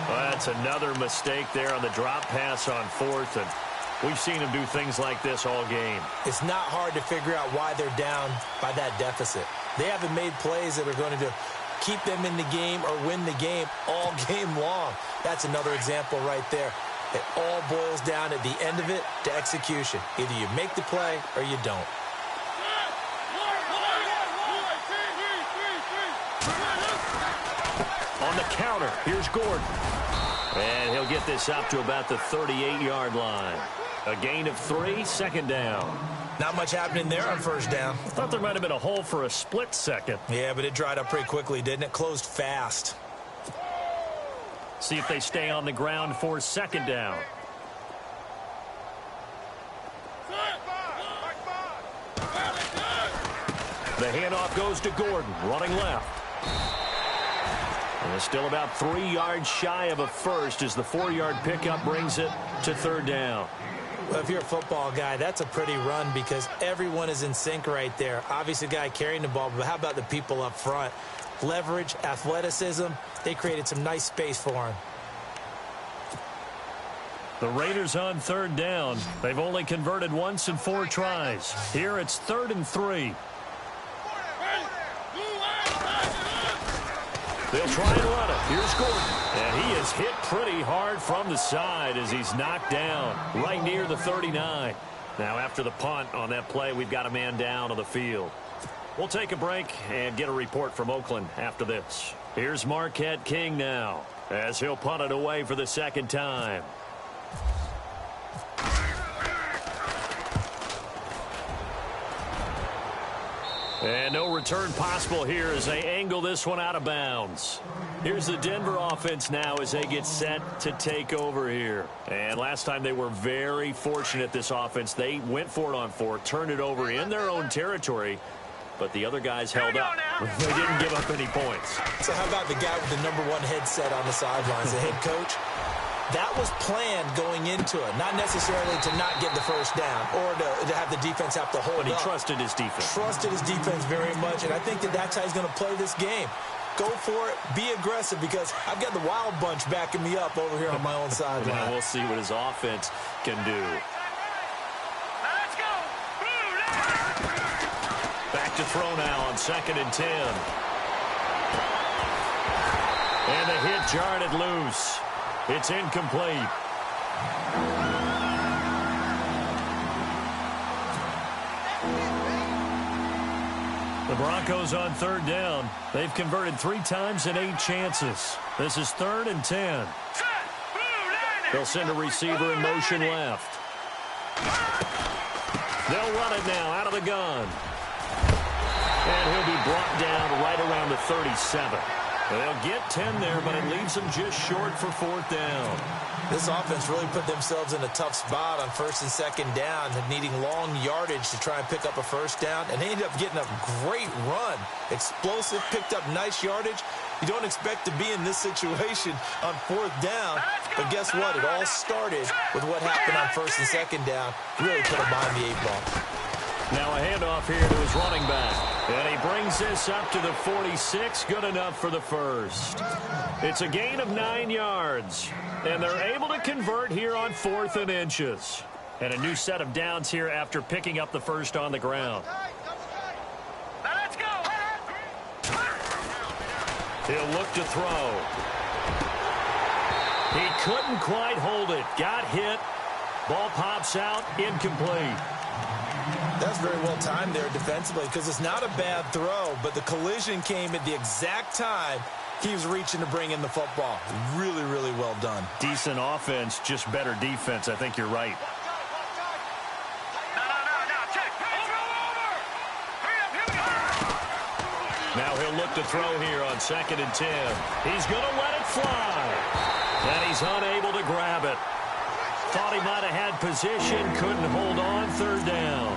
Well, that's another mistake there on the drop pass on fourth. And we've seen him do things like this all game. It's not hard to figure out why they're down by that deficit. They haven't made plays that are going to keep them in the game or win the game all game long. That's another example right there. It all boils down at the end of it to execution. Either you make the play or you don't. On the counter, here's Gordon. And he'll get this up to about the 38-yard line. A gain of 3, second down. Not much happening there on first down. I thought there might have been a hole for a split second. Yeah, but it dried up pretty quickly, didn't it? Closed fast. See if they stay on the ground for second down. The handoff goes to Gordon, running left. And it's still about 3 yards shy of a first as the 4-yard pickup brings it to third down. Well, if you're a football guy, that's a pretty run because everyone is in sync right there. Obviously, the guy carrying the ball, but how about the people up front? Leverage, athleticism, they created some nice space for him. The Raiders on third down. They've only converted once in 4 tries. Here it's 3rd and 3. They'll try and run it. Here's Gordon. And he is hit pretty hard from the side as he's knocked down right near the 39. Now after the punt on that play, we've got a man down on the field. We'll take a break and get a report from Oakland after this. Here's Marquette King now as he'll punt it away for the second time. And no return possible here as they angle this one out of bounds. Here's the Denver offense now as they get set to take over here. And last time they were very fortunate, this offense. They went for it on 4, turned it over in their own territory, but the other guys held up. They didn't give up any points. So how about the guy with the #1 headset on the sidelines, the head coach? That was planned going into it, not necessarily to not get the first down or to have the defense have to hold up. But he trusted his defense. Trusted his defense very much, and I think that's how he's going to play this game. Go for it, be aggressive, because I've got the Wild Bunch backing me up over here on my own sideline. Now we'll see what his offense can do. Let's go. Back to throw now on 2nd and 10. And the hit jarred it loose. It's incomplete. The Broncos on third down. They've converted 3 times in 8 chances. This is 3rd and 10. Set. Blue, They'll send a receiver in motion left. They'll run it now out of the gun. And he'll be brought down right around the 37. They'll get 10 there, but it leaves them just short for 4th down. This offense really put themselves in a tough spot on 1st and 2nd down, needing long yardage to try and pick up a 1st down, and they ended up getting a great run. Explosive, picked up nice yardage. You don't expect to be in this situation on 4th down, but guess what? It all started with what happened on 1st and 2nd down. Really put them behind the 8 ball. Now a handoff here to his running back. And he brings this up to the 46. Good enough for the first. It's a gain of 9 yards. And they're able to convert here on 4th and inches. And a new set of downs here after picking up the first on the ground. Now let's go. He'll look to throw. He couldn't quite hold it. Got hit. Ball pops out. Incomplete. That's very well timed there defensively because it's not a bad throw, but the collision came at the exact time he was reaching to bring in the football. Really, really well done. Decent offense, just better defense. I think you're right. No, check. Over. Hurry up, here we go. Now he'll look to throw here on 2nd and 10. He's going to let it fly. And he's unable to grab it. Thought he might have had position, couldn't hold on, 3rd down.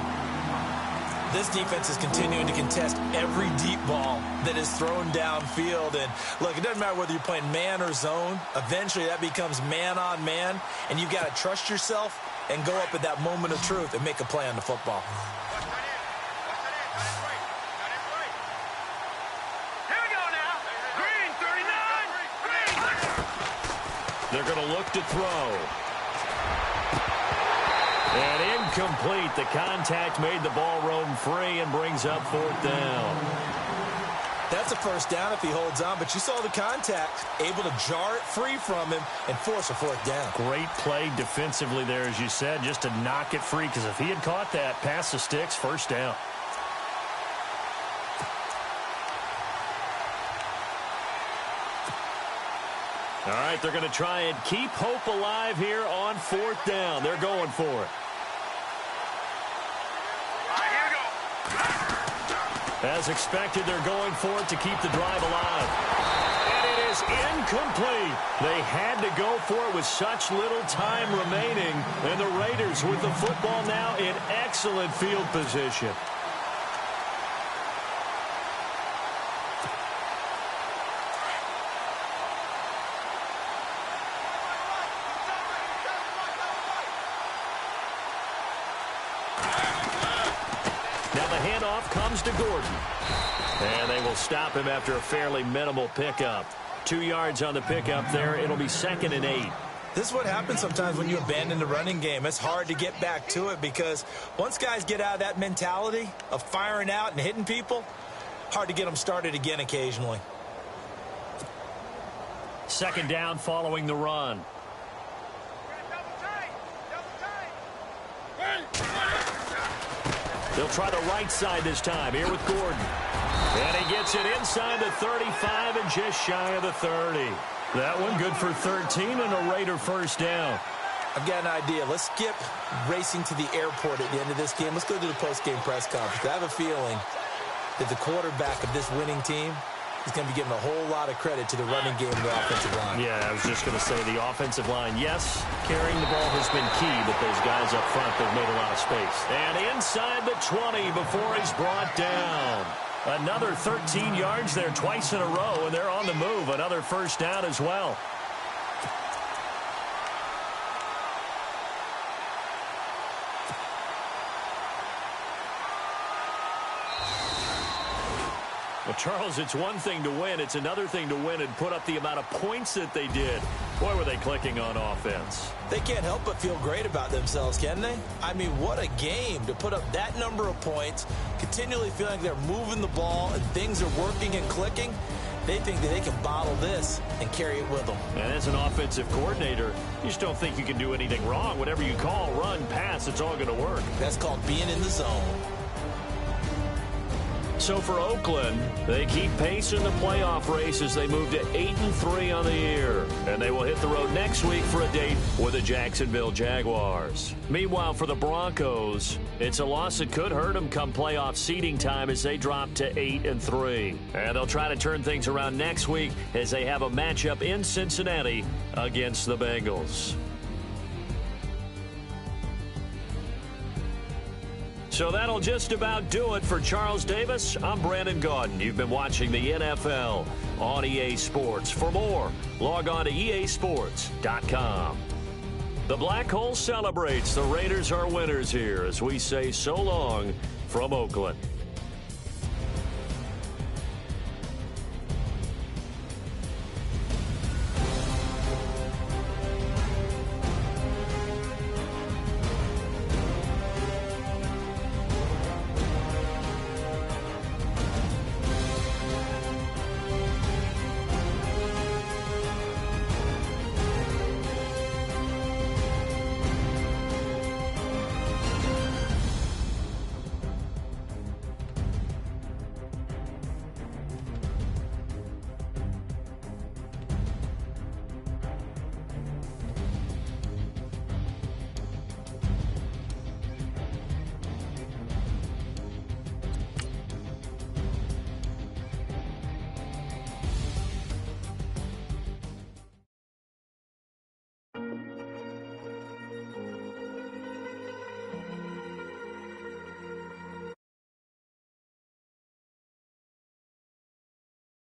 This defense is continuing to contest every deep ball that is thrown downfield. And look, it doesn't matter whether you're playing man or zone. Eventually that becomes man on man, and you've got to trust yourself and go up at that moment of truth and make a play on the football. Here we go now. Green, 39. Green. They're going to look to throw. And incomplete. The contact made the ball roam free and brings up 4th down. That's a 1st down if he holds on, but you saw the contact, able to jar it free from him and force a 4th down. Great play defensively there, as you said, just to knock it free, because if he had caught that, past the sticks, 1st down. All right, they're going to try and keep hope alive here on 4th down. They're going for it. As expected, they're going for it to keep the drive alive. And it is incomplete. They had to go for it with such little time remaining. And the Raiders with the football now in excellent field position. Comes to Gordon. And they will stop him after a fairly minimal pickup. 2 yards on the pickup there. It'll be 2nd and 8. This is what happens sometimes when you abandon the running game. It's hard to get back to it because once guys get out of that mentality of firing out and hitting people, hard to get them started again occasionally. 2nd down following the run. They'll try the right side this time here with Gordon. And he gets it inside the 35 and just shy of the 30. That one good for 13 and a Raider 1st down. I've got an idea. Let's skip racing to the airport at the end of this game. Let's go to the post-game press conference. I have a feeling that the quarterback of this winning team is going to be giving a whole lot of credit to the running game and the offensive line. Yeah, I was just going to say the offensive line. Yes, carrying the ball has been key, but those guys up front, they've made a lot of space. And inside the 20 before he's brought down. Another 13 yards there twice in a row, and they're on the move. Another 1st down as well. Well, Charles, it's one thing to win. It's another thing to win and put up the amount of points that they did. Boy, were they clicking on offense. They can't help but feel great about themselves, can they? I mean, what a game to put up that number of points, continually feeling like they're moving the ball and things are working and clicking. They think that they can bottle this and carry it with them. And as an offensive coordinator, you just don't think you can do anything wrong. Whatever you call, run, pass, it's all going to work. That's called being in the zone. So for Oakland, they keep pace in the playoff race as they move to 8-3 on the year. And they will hit the road next week for a date with the Jacksonville Jaguars. Meanwhile, for the Broncos, it's a loss that could hurt them come playoff seeding time as they drop to 8-3. And they'll try to turn things around next week as they have a matchup in Cincinnati against the Bengals. So that'll just about do it for Charles Davis. I'm Brandon Gaudin. You've been watching the NFL on EA Sports. For more, log on to easports.com. The Black Hole celebrates. The Raiders are winners here as we say so long from Oakland.